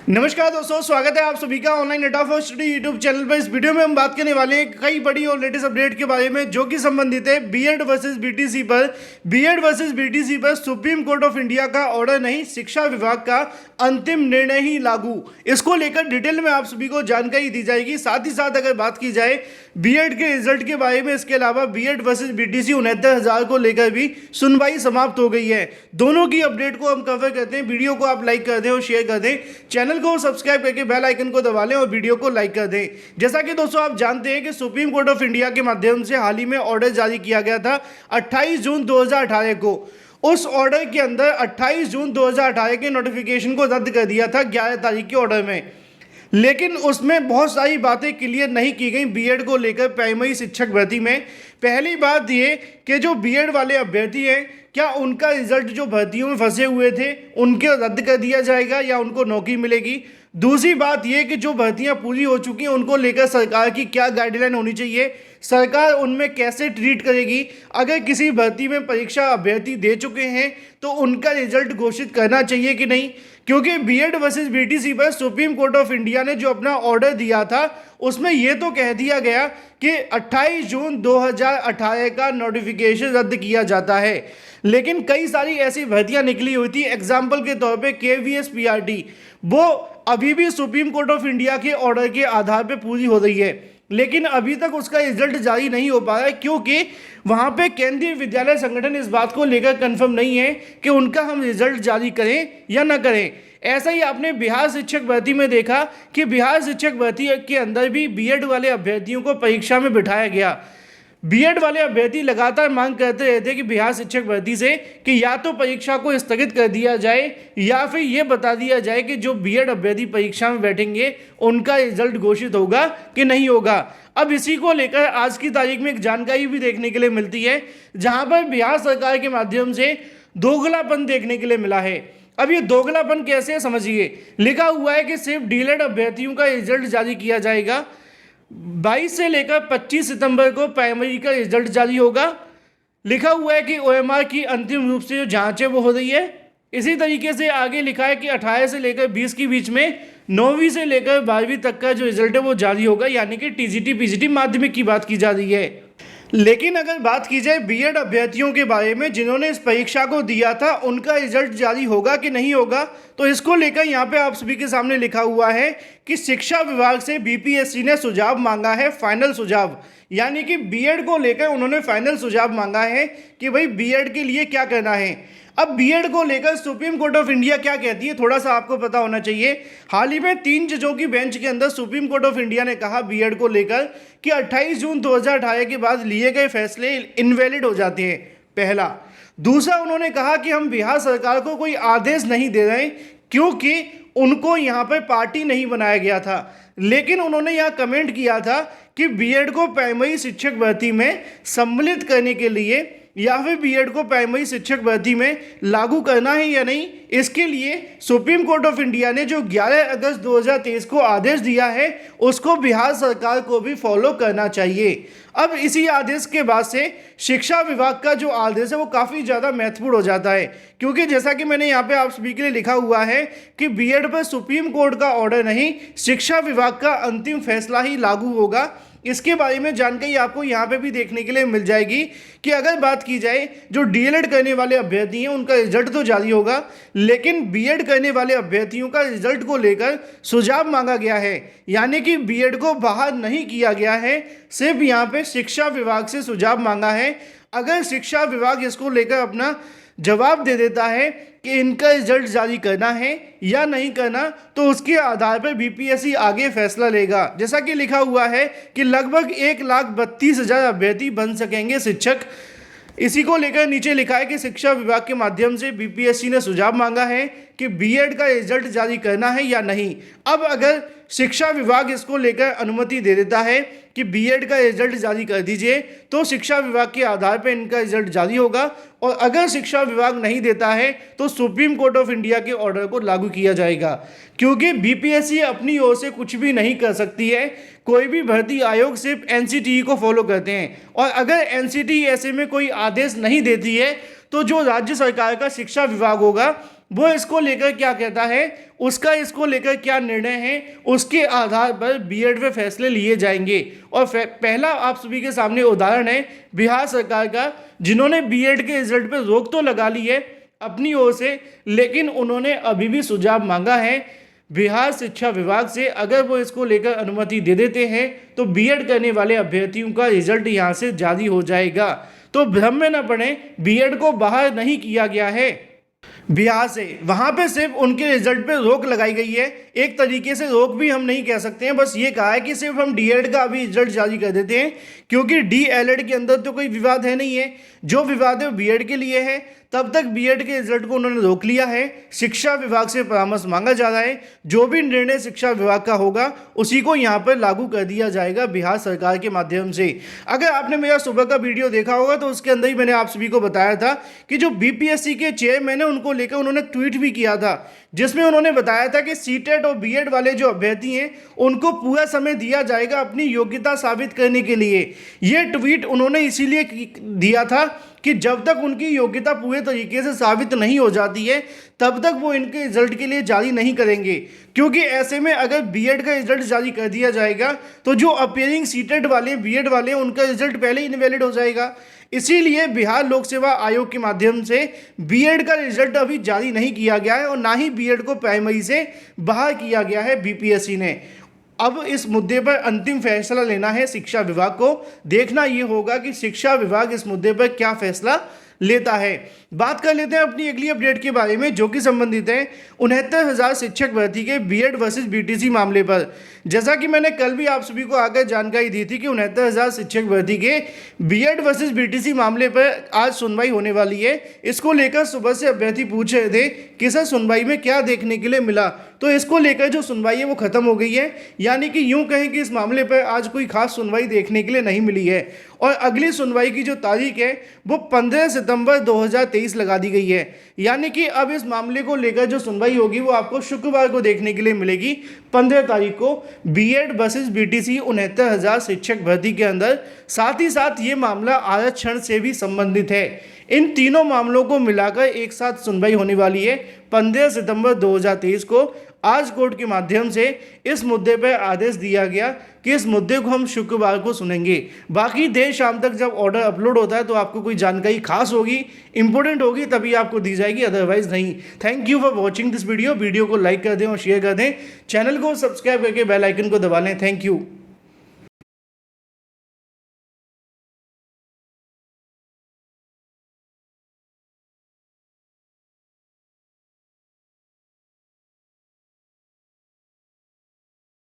नमस्कार दोस्तों, स्वागत है आप सभी का ऑनलाइन नेटा फॉर स्टडी यूट्यूब चैनल पर। इस वीडियो में हम बात करने वाले हैं कई बड़ी और लेटेस्ट अपडेट के बारे में जो कि संबंधित है बीएड वर्सेस बीटीसी पर। बीएड वर्सेस बीटीसी पर सुप्रीम कोर्ट ऑफ इंडिया का ऑर्डर नहीं, शिक्षा विभाग का अंतिम निर्णय ही लागू। इसको लेकर डिटेल में आप सभी को जानकारी दी जाएगी। साथ ही साथ अगर बात की जाए बीएड के रिजल्ट के बारे में, इसके अलावा बीएड वर्सेस बीटीसी 69,000 को लेकर भी सुनवाई समाप्त हो गई है। दोनों की अपडेट को हम कवर करते हैं। वीडियो को आप लाइक कर दें और शेयर कर दें, चैनल को सब्सक्राइब करके बेल आइकन को दबा लें और वीडियो को लाइक कर दें। जैसा कि दोस्तों आप जानते हैं कि सुप्रीम कोर्ट ऑफ इंडिया के माध्यम से हाल ही में ऑर्डर जारी किया गया था 28 जून 2018 को। उस ऑर्डर के अंदर 28 जून 2018 के नोटिफिकेशन को रद्द कर दिया था 11 तारीख के ऑर्डर में, लेकिन उसमें बहुत सारी बातें क्लियर नहीं की गई बीएड को लेकर प्राइमरी शिक्षक भर्ती में। पहली बात ये कि जो बीएड वाले अभ्यर्थी हैं, क्या उनका रिजल्ट जो भर्तियों में फंसे हुए थे उनके रद्द कर दिया जाएगा या उनको नौकरी मिलेगी। दूसरी बात यह कि जो भर्तियां पूरी हो चुकी हैं उनको लेकर सरकार की क्या गाइडलाइन होनी चाहिए, सरकार उनमें कैसे ट्रीट करेगी। अगर किसी भर्ती में परीक्षा अभ्यर्थी दे चुके हैं तो उनका रिजल्ट घोषित करना चाहिए कि नहीं, क्योंकि बीएड वर्सेस बीटीसी पर सुप्रीम कोर्ट ऑफ इंडिया ने जो अपना ऑर्डर दिया था उसमें यह तो कह दिया गया कि 28 जून 2018 का नोटिफिकेशन रद्द किया जाता है, लेकिन कई सारी ऐसी भर्तियां निकली हुई थी। एग्जाम्पल के तौर पे केवीएस पीआरटी, वो अभी भी सुप्रीम कोर्ट ऑफ इंडिया के ऑर्डर के आधार पे पूरी हो रही है, लेकिन अभी तक उसका रिजल्ट जारी नहीं हो पा रहा है क्योंकि वहां पे केंद्रीय विद्यालय संगठन इस बात को लेकर कंफर्म नहीं है कि उनका हम रिजल्ट जारी करें या ना करें। ऐसा ही आपने बिहार शिक्षक भर्ती में देखा कि बिहार शिक्षक भर्ती के अंदर भी बीएड वाले अभ्यर्थियों को परीक्षा में बिठाया गया। बीएड वाले अभ्यर्थी लगातार मांग करते रहते कि बिहार शिक्षक भर्ती से कि या तो परीक्षा को स्थगित कर दिया जाए या फिर ये बता दिया जाए कि जो बीएड अभ्यर्थी परीक्षा में बैठेंगे उनका रिजल्ट घोषित होगा कि नहीं होगा। अब इसी को लेकर आज की तारीख में एक जानकारी भी देखने के लिए मिलती है, जहां पर बिहार सरकार के माध्यम से दोगलापन देखने के लिए मिला है। अब ये दोगलापन कैसे है समझिए। लिखा हुआ है कि सिर्फ डीएलएड अभ्यर्थियों का रिजल्ट जारी किया जाएगा। 22 से लेकर 25 सितंबर को प्राइमरी का रिजल्ट जारी होगा। लिखा हुआ है कि ओएमआर की अंतिम रूप से जो जांच है वो हो रही है। इसी तरीके से आगे लिखा है कि 18 से लेकर 20 के बीच में 9वीं से लेकर 12वीं तक का जो रिजल्ट है वो जारी होगा, यानी कि टीजीटी पीजीटी माध्यमिक की बात की जा रही है। लेकिन अगर बात की जाए बीएड अभ्यर्थियों के बारे में जिन्होंने इस परीक्षा को दिया था, उनका रिजल्ट जारी होगा कि नहीं होगा, तो इसको लेकर यहाँ पे आप सभी के सामने लिखा हुआ है कि शिक्षा विभाग से बीपीएससी ने सुझाव मांगा है, फाइनल सुझाव, यानी कि बीएड को लेकर उन्होंने फाइनल सुझाव मांगा है कि भाई बीएड के लिए क्या करना है। अब बीएड को लेकर सुप्रीम कोर्ट ऑफ इंडिया क्या कहती है थोड़ा सा आपको पता होना चाहिए। हाल ही में 3 जजों की बेंच के अंदर सुप्रीम कोर्ट ऑफ इंडिया ने कहा बीएड को लेकर कि 28 जून 2018 के बाद लिए गए फैसले इनवैलिड हो जाते हैं, पहला। दूसरा, उन्होंने कहा कि हम बिहार सरकार को कोई आदेश नहीं दे रहे क्योंकि उनको यहाँ पर पार्टी नहीं बनाया गया था, लेकिन उन्होंने यहाँ कमेंट किया था कि बीएड को प्राइमरी शिक्षक भर्ती में सम्मिलित करने के लिए या फिर बीएड को प्राइमरी शिक्षक भर्ती में लागू करना है या नहीं, इसके लिए सुप्रीम कोर्ट ऑफ इंडिया ने जो 11 अगस्त 2023 को आदेश दिया है उसको बिहार सरकार को भी फॉलो करना चाहिए। अब इसी आदेश के बाद से शिक्षा विभाग का जो आदेश है वो काफ़ी ज़्यादा महत्वपूर्ण हो जाता है, क्योंकि जैसा कि मैंने यहाँ पे आप सभी के लिए लिखा हुआ है कि बीएड पर सुप्रीम कोर्ट का ऑर्डर नहीं, शिक्षा विभाग का अंतिम फैसला ही लागू होगा। इसके बारे में जानकारी आपको यहाँ पे भी देखने के लिए मिल जाएगी कि अगर बात की जाए जो डीएलएड करने वाले अभ्यर्थी हैं उनका रिजल्ट तो जारी होगा, लेकिन बीएड करने वाले अभ्यर्थियों का रिजल्ट को लेकर सुझाव मांगा गया है, यानी कि बीएड को बाहर नहीं किया गया है, सिर्फ यहाँ पे शिक्षा विभाग से सुझाव मांगा है। अगर शिक्षा विभाग इसको लेकर अपना जवाब दे देता है कि इनका रिजल्ट जारी करना है या नहीं करना, तो उसके आधार पर बीपीएससी आगे फैसला लेगा। जैसा कि लिखा हुआ है कि लगभग 1,32,000 अभ्यर्थी बन सकेंगे शिक्षक। इसी को लेकर नीचे लिखा है कि शिक्षा विभाग के माध्यम से बीपीएससी ने सुझाव मांगा है कि बीएड का रिजल्ट जारी करना है या नहीं। अब अगर शिक्षा विभाग इसको लेकर अनुमति दे देता है कि बीएड का रिजल्ट जारी कर दीजिए, तो शिक्षा विभाग के आधार पर इनका रिजल्ट जारी होगा, और अगर शिक्षा विभाग नहीं देता है तो सुप्रीम कोर्ट ऑफ इंडिया के ऑर्डर को लागू किया जाएगा, क्योंकि बीपीएससी अपनी ओर से कुछ भी नहीं कर सकती है। कोई भी भर्ती आयोग सिर्फ एनसीटीई को फॉलो करते हैं, और अगर एनसीटीई ऐसे में कोई आदेश नहीं देती है तो जो राज्य सरकार का शिक्षा विभाग होगा वो इसको लेकर क्या कहता है, उसका इसको लेकर क्या निर्णय है, उसके आधार पर बीएड में फैसले लिए जाएंगे। और पहला आप सभी के सामने उदाहरण है बिहार सरकार का, जिन्होंने बीएड के रिजल्ट पर रोक तो लगा ली है अपनी ओर से, लेकिन उन्होंने अभी भी सुझाव मांगा है बिहार शिक्षा विभाग से। अगर वो इसको लेकर अनुमति दे देते हैं तो बीएड करने वाले अभ्यर्थियों का रिजल्ट यहाँ से जारी हो जाएगा। तो भ्रम में न पड़े, बीएड को बाहर नहीं किया गया है बिहार से, वहाँ पे सिर्फ उनके रिजल्ट पे रोक लगाई गई है। एक तरीके से रोक भी हम नहीं कह सकते हैं, बस ये कहा है कि सिर्फ हम डीएड का अभी रिजल्ट जारी कर देते हैं, क्योंकि डीएलएड के अंदर तो कोई विवाद है नहीं है, जो विवाद है वो बीएड के लिए है। तब तक बीएड के रिजल्ट को उन्होंने रोक लिया है। शिक्षा विभाग से परामर्श मांगा जा रहा है, जो भी निर्णय शिक्षा विभाग का होगा उसी को यहाँ पर लागू कर दिया जाएगा बिहार सरकार के माध्यम से। अगर आपने मेरा सुबह का वीडियो देखा होगा तो उसके अंदर ही मैंने आप सभी को बताया था कि जो बीपीएससी के चेयरमैन है उनको लेकर उन्होंने ट्वीट भी किया था, जिसमें उन्होंने बताया था कि सीटेट और बीएड वाले जो अभ्यर्थी हैं उनको पूरा समय दिया जाएगा अपनी योग्यता साबित करने के लिए। ये ट्वीट उन्होंने इसीलिए दिया था कि जब तक उनकी योग्यता पूरे तरीके से साबित नहीं हो जाती है तब तक वो इनके रिजल्ट के लिए जारी नहीं करेंगे, क्योंकि ऐसे में अगर बीएड का रिजल्ट जारी कर दिया जाएगा तो जो अपीयरिंग सीटेट वाले बीएड वाले उनका रिजल्ट पहले ही इनवैलिड हो जाएगा। इसीलिए बिहार लोक सेवा आयोग के माध्यम से बीएड का रिजल्ट अभी जारी नहीं किया गया है और ना ही बीएड को प्राइमरी से बाहर किया गया है बीपीएससी ने। अब इस मुद्दे पर अंतिम फैसला लेना है शिक्षा विभाग को। देखना यह होगा कि शिक्षा विभाग इस मुद्दे पर क्या फैसला लेता है। बात कर लेते हैं अपनी अगली अपडेट के बारे में, जो कि संबंधित है 69,000 शिक्षक भर्ती के बीएड वर्सेस बीटीसी मामले पर। जैसा कि मैंने कल भी आप सभी को आकर जानकारी दी थी कि 69,000 शिक्षक भर्ती के बीएड वर्सेस बीटीसी मामले पर आज सुनवाई होने वाली है। इसको लेकर सुबह से अभ्यर्थी पूछ रहे थे कि सर सुनवाई में क्या देखने के लिए मिला, तो इसको लेकर जो सुनवाई है वो खत्म हो गई है। यानी कि यूं कहें कि इस मामले पर आज कोई खास सुनवाई देखने के लिए नहीं मिली है और अगली सुनवाई की जो तारीख है वो 15 सितंबर 2023 लगा दी गई है। यानी कि अब इस मामले को लेकर जो सुनवाई होगी वो आपको शुक्रवार को देखने के लिए मिलेगी, 15 तारीख को, बीएड वर्सेस बीटीसी 69,000 शिक्षक भर्ती के अंदर। साथ ही साथ ये मामला आरक्षण से भी संबंधित है। इन तीनों मामलों को मिलाकर एक साथ सुनवाई होने वाली है 15 सितंबर 2023 को। आज कोर्ट के माध्यम से इस मुद्दे पर आदेश दिया गया कि इस मुद्दे को हम शुक्रवार को सुनेंगे। बाकी देर शाम तक जब ऑर्डर अपलोड होता है तो आपको कोई जानकारी खास होगी, इंपॉर्टेंट होगी, तभी आपको दी जाएगी, अदरवाइज नहीं। Thank you for watching this video को लाइक कर दें और शेयर कर दें, चैनल को सब्सक्राइब करके बेल आइकन को दबा लें। Thank you.